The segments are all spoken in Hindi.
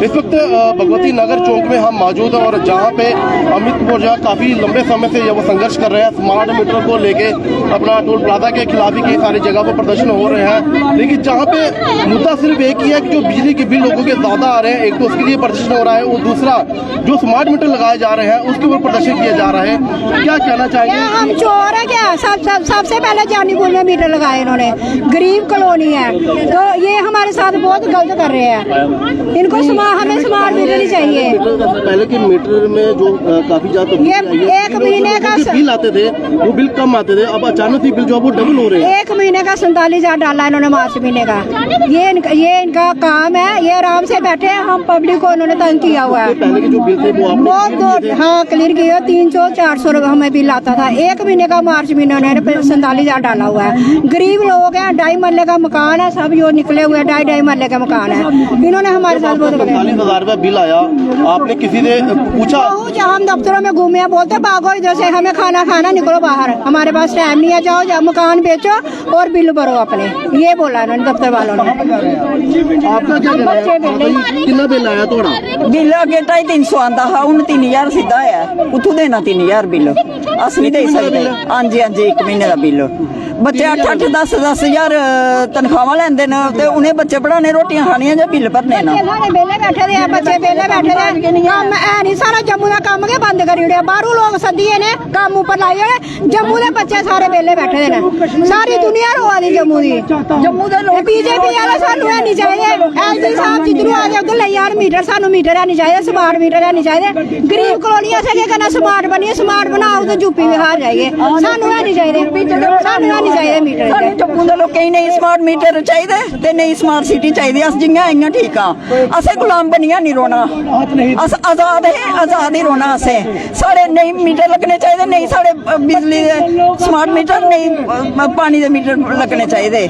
इस वक्त भगवती नगर चौक में हम मौजूद हैं और जहां पे अमित मोर्चा काफ़ी लंबे समय से वो संघर्ष कर रहे हैं स्मार्ट मीटर को लेके। अपना टोल प्लाजा के खिलाफ ही कई सारी जगह पर प्रदर्शन हो रहे हैं, लेकिन जहां पे मुद्दा सिर्फ एक ही है कि जो बिजली के बिल लोगों के ज़्यादा आ रहे हैं, एक तो उसके लिए प्रदर्शन हो रहा है और दूसरा जो स्मार्ट मीटर लगाए जा रहे हैं उसके ऊपर प्रदर्शन किया जा रहा है। क्या कहना चाहिए? हम चोर है क्या? सबसे पहले जानीपुर में मीटर लगाए इन्होंने, गरीब कॉलोनी है, तो ये हमारे साथ बहुत गलत कर रहे हैं। इनको हमें स्मार्ट मीटर ही चाहिए। पहले के मीटर में जो काफी ज्यादा एक महीने का बिल आते थे वो बिल कम आते थे, अब अचानक से बिल जो है वो डबल हो रहे हैं। एक महीने का 47,000 डाला इन्होंने मार्च महीने का। ये इनका काम है, ये आराम से बैठे हैं, हम पब्लिक को इन्होंने तंग किया हुआ है। पहले के जो बिल थे वो बहुत हाँ क्लियर किया, 300-400 रुपए हमें बिल आता था। एक महीने का मार्च महीने उन्होंने 47,000 डाला हुआ है। गरीब लोग हैं, 2.5 मरले का मकान है, सब जो निकले हुए 2.5 मरले का मकान है। इन्होंने हमारे साथ बहुत 45,000 रुपया बिल आया, आपने किसी से पूछा? हम दफ्तरों में घूमे हैं, बोलते भागो इधर से, हमें खाना खाना, निकलो बाहर, हमारे पास टाइम नहीं है, जाओ मकान बेचो और बिल भरो अपने। ये बोला इन्होंने दफ्तर वालों ने। आपका क्या कहना है? कितना बिल आया थोड़ा? बिल अगे 250 आंदा हा, हूं 3000 सीधा है, उतों देना 3000 बिल अस नहीं दे सकते। हाँ जी 1 महीने का बिल। बच्चे 8-8, 10-10 हजार तनख्वाह लेंदे न ते उन्हें बच्चे पढ़ाने, रोटियां खानियां जां बिल भरने ना। बेले बैठे दे बच्चे, बेले बैठे दे, काम है नहीं, सारा जम्मू का काम के बंद करी ओड़े। बाहरों लोग सदिए ने काम ऊपर लाई ओड़े, जम्मू के बच्चे सारे बेले बैठे दे न। सारी दुनिया रोआ दी जम्मू दी। बीजेपी वाले सानू है नहीं चाहिए, एलजी साहब जिधरों आ जाए उधर ले यार मीटर, सानू मीटर है नहीं चाहिए, स्मार्ट मीटर है नहीं चाहिए। गरीब कॉलोनियां से कहना स्मार्ट बनिए, स्मार्ट बनाओ तो यूपी बिहार जाइए, सानू है नहीं चाहिए, सानू है नहीं चाहिए मीटर। जम्मू के लोग नहीं स्मार्ट मीटर चाहिए ते नहीं स्मार्ट सिटी चाहिए। अस जियां आईयां ठीक हाँ, असें गुलाम बनिया नहीं रोना, अस आजाद है, आजाद ही रोना। असें साढ़े नहीं मीटर लगने चाहिए, नहीं साढ़े बिजली दे स्मार्ट मीटर, नहीं पानी दे मीटर लगने चाहिए,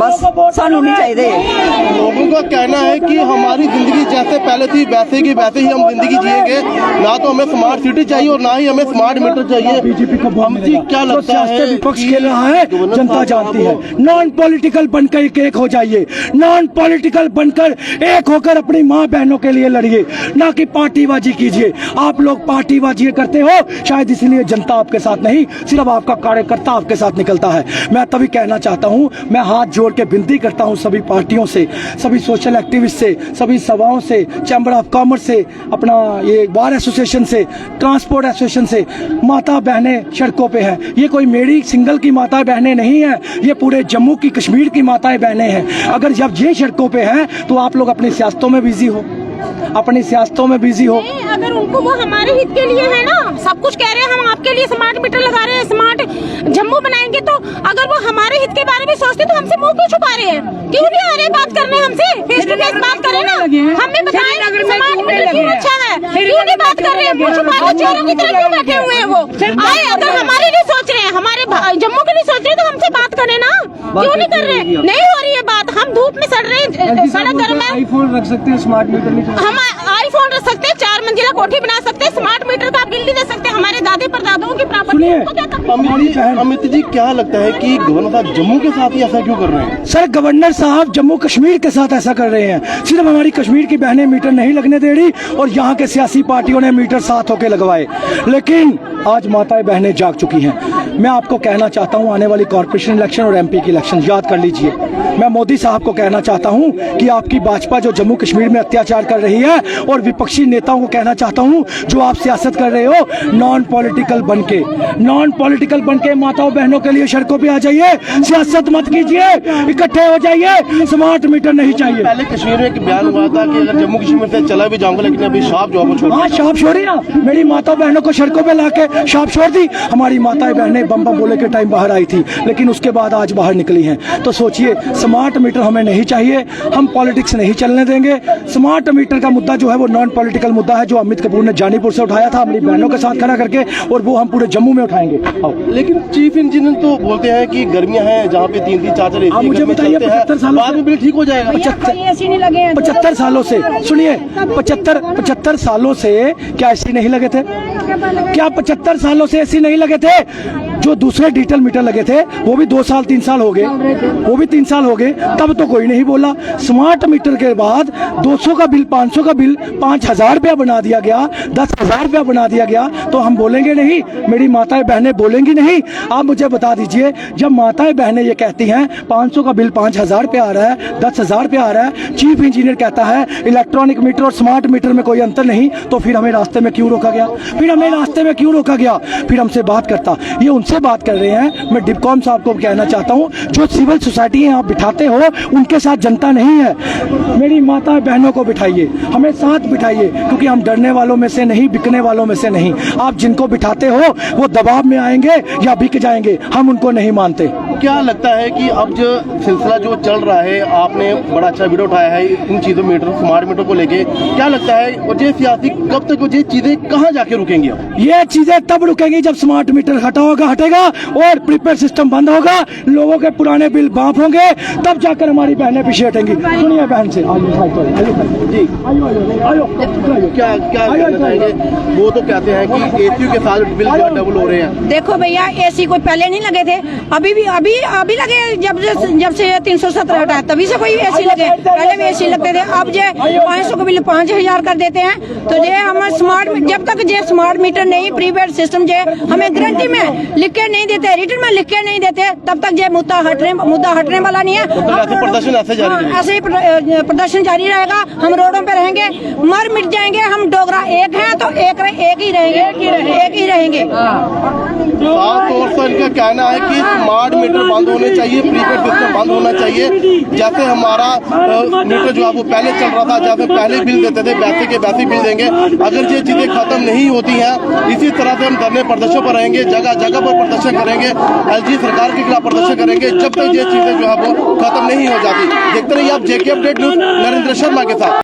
बस सानू नहीं चाहिए। लोगों का कहना है कि हमारी जिंदगी जैसे पहले थी वैसे की वैसे ही हम जिंदगी जिएंगे, ना तो हमें स्मार्ट सिटी चाहिए और ना ही हमें स्मार्ट मीटर चाहिए। बीजेपी को क्या लगता है? विपक्ष खेल रहा है, जनता जानती है। नॉन पॉलिटिकल बनकर एक हो जाइए, नॉन पॉलिटिकल बनकर एक होकर अपनी माँ बहनों के लिए लड़िए, ना कि पार्टीबाजी कीजिए। आप लोग पार्टीबाजी करते हो, शायद इसलिए जनता आपके साथ नहीं, सिर्फ आपका कार्यकर्ता आपके साथ निकलता है। मैं तभी कहना चाहता हूँ, मैं हाथ जोड़ के विनती करता हूँ सभी पार्टियों से, सभी सोशल एक्टिविस्ट से, सभी सभाओं से, चैम्बर ऑफ कॉमर्स से, अपना ये बार एसोसिएशन से, ट्रांसपोर्ट एसोसिएशन से, माता बहनें सड़कों पे हैं। ये कोई मेरी सिंगल की माता बहनें नहीं है, ये पूरे जम्मू की कश्मीर की माताएं बहनें हैं। अगर जब ये सड़कों पे हैं तो आप लोग अपनी सियासतों में बिजी हो, अपनी सियासतों में बिजी हो। अगर उनको वो हमारे हित के लिए है ना, सब कुछ कह रहे हैं, हम आपके लिए स्मार्ट मीटर लगा रहे हैं, स्मार्ट जम्मू बनाएंगे, तो अगर वो हमारे हित के बारे में सोचते तो हमसे मुंह क्यों छुपा रहे हैं? क्यों नहीं आ रहे बात करने हमसे? फेस टू फेस बात करें ना, हमें बताएं स्मार्ट मीटर क्यों अच्छा है, क्यों नहीं बात कर रहे हैं? मुंह छुपा के चोरों की तरह क्यों बैठे हुए हैं? वो आए, अगर हमारे लिए सोच रहे हैं, हमारे जम्मू के लिए सोच रहे हैं, तो हमसे बात करें ना, क्यों नहीं कर रहे? नहीं हो रही है बात, हम धूप में सड़ रहे हैं, सड़क गर्म है। आईफोन रख सकते हैं, स्मार्ट मीटर नहीं, हम आईफोन रख सकते हैं, 4 मंजिला कोठी बना सकते हैं, स्मार्ट मीटर का बिल नहीं दे सकते। हमारे दादे परदादाओं की प्रॉपर्टी को क्या अमित जी क्या लगता है कि गवर्नर साहब जम्मू के साथ ही ऐसा क्यों कर रहे हैं? सर गवर्नर साहब जम्मू कश्मीर के साथ ऐसा कर रहे हैं। सिर्फ हमारी कश्मीर की बहनें मीटर नहीं लगने दे रही और यहाँ के सियासी पार्टियों ने मीटर साथ होकर लगवाए, लेकिन आज माताएं बहनें जाग चुकी हैं। मैं आपको कहना चाहता हूं, आने वाली कॉर्पोरेशन इलेक्शन और एमपी की इलेक्शन याद कर लीजिए। मैं मोदी साहब को कहना चाहता हूं कि आपकी भाजपा जो जम्मू कश्मीर में अत्याचार कर रही है, और विपक्षी नेताओं को कहना चाहता हूं जो आप सियासत कर रहे हो, नॉन पॉलिटिकल बनके माताओं बहनों के लिए सड़कों पे आ जाइए, सियासत मत कीजिए, इकट्ठे हो जाइए। स्मार्ट मीटर नहीं चाहिए। पहले कश्मीर में एक बयान हुआ था कि अगर जम्मू कश्मीर से चला भी जाऊंगा, लेकिन अभी शाप जो है, हाँ शाप छोड़ी ना, मेरी माता बहनों को सड़कों पे लाके शाप छोड़ दी। हमारी माताएं बहनें बम बम बोले के टाइम बाहर आई थी, लेकिन उसके बाद आज बाहर निकली हैं। तो सोचिए, स्मार्ट मीटर हमें नहीं चाहिए, हम पॉलिटिक्स नहीं चलने देंगे। स्मार्ट मीटर का मुद्दा जो है वो नॉन पॉलिटिकल मुद्दा है, जो अमित कपूर ने जानीपुर से उठाया था अपनी बहनों के साथ खड़ा करके, और वो हम पूरे जम्मू में उठाएंगे। लेकिन चीफ इंजीनियर तो बोलते हैं कि गर्मियां हैं जहाँ पे 3-4 आप मुझे बताइए, 75 सालों बाद में बिल ठीक हो जाएगा। 75 सालों से, सुनिए, 75 सालों से क्या एसी नहीं लगे थे? क्या 75 सालों से एसी नहीं लगे थे? जो दूसरे डिजिटल मीटर लगे थे वो भी 2 साल 3 साल हो गए, वो भी 3 साल हो गए, तब तो कोई नहीं बोला। स्मार्ट मीटर के बाद 200 का बिल, 500 का बिल 5000 रुपया बना दिया गया, 10,000 रुपया बना दिया गया, तो हम बोलेंगे नहीं? मेरी माताएं बहनें बोलेंगी नहीं? आप मुझे बता दीजिए, जब माताएं बहनें ये कहती हैं 500 का बिल 5000 रुपया आ रहा है, 10,000 रुपया आ रहा है, चीफ इंजीनियर कहता है इलेक्ट्रॉनिक मीटर और स्मार्ट मीटर में कोई अंतर नहीं, तो फिर हमें रास्ते में क्यों रोका गया? फिर हमें रास्ते में क्यों रोका गया? फिर हमसे बात करता, ये उनसे बात कर रहे हैं। मैं डिबकॉम साहब को कहना चाहता हूँ, जो सिविल सोसाइटी है आप बिठाते हो, उनके साथ जनता नहीं है। मेरी माता बहनों को बिठाइए, हमें साथ बिठाइए, क्योंकि हम डरने वालों में से नहीं, बिकने वालों में से नहीं। आप जिनको बिठाते हो वो दबाव में आएंगे या बिक जाएंगे, हम उनको नहीं मानते। क्या लगता है कि अब जो सिलसिला जो चल रहा है, आपने बड़ा अच्छा वीडियो उठाया है इन चीज़ों मीटर, स्मार्ट मीटर को लेके, क्या लगता है ये सियासी कब तक ये चीज़ें कहाँ जाके रुकेंगी? ये चीजें तब रुकेंगी जब स्मार्ट मीटर हटेगा और प्रीपेड सिस्टम बंद होगा, लोगों के पुराने बिल माफ होंगे, तब जाकर हमारी बहनें पीछे हटेंगी। सुनिए बहन से, जी क्या कहना चाहेंगे? वो तो कहते हैं कि एसी के साथ बिल डबल हो रहे हैं। देखो भैया, एसी कोई पहले नहीं लगे थे, अभी लगे, जब से 317 हटा तभी से कोई एसी लगे, पहले भी एसी लगते थे। अब जे 500 का बिल 5000 कर देते हैं, तो जे हम स्मार्ट, जब तक जे स्मार्ट मीटर नहीं, प्रीपेड सिस्टम जे हमें गारंटी में लिख के नहीं देते, रिटर्न में लिख के नहीं देते, तब तक जे मुद्दा हटने वाला नहीं है। प्रदर्शन ऐसे ही प्रदर्शन जारी रहेगा, हम रोडों पे रहेंगे, मर मिट जाएंगे। हम डोगरा एक हैं तो एक ही रहेंगे। साफ तौर से इनका कहना है कि स्मार्ट मीटर बंद होने चाहिए, प्रीपेड सिस्टम बंद होना चाहिए। जैसे हमारा मीटर जो है वो पहले चल रहा था, जैसे पहले बिल देते थे वैसे के वैसे बिल देंगे। अगर ये चीजें खत्म नहीं होती हैं, इसी तरह से हम धरने प्रदर्शन पर रहेंगे, जगह जगह पर प्रदर्शन करेंगे, एलजी सरकार के खिलाफ प्रदर्शन करेंगे, जब तक ये चीजें जो है वो खत्म नहीं हो जाती। देखते रहिए आप जेके अपडेट न्यूज नरेंद्र शर्मा के साथ।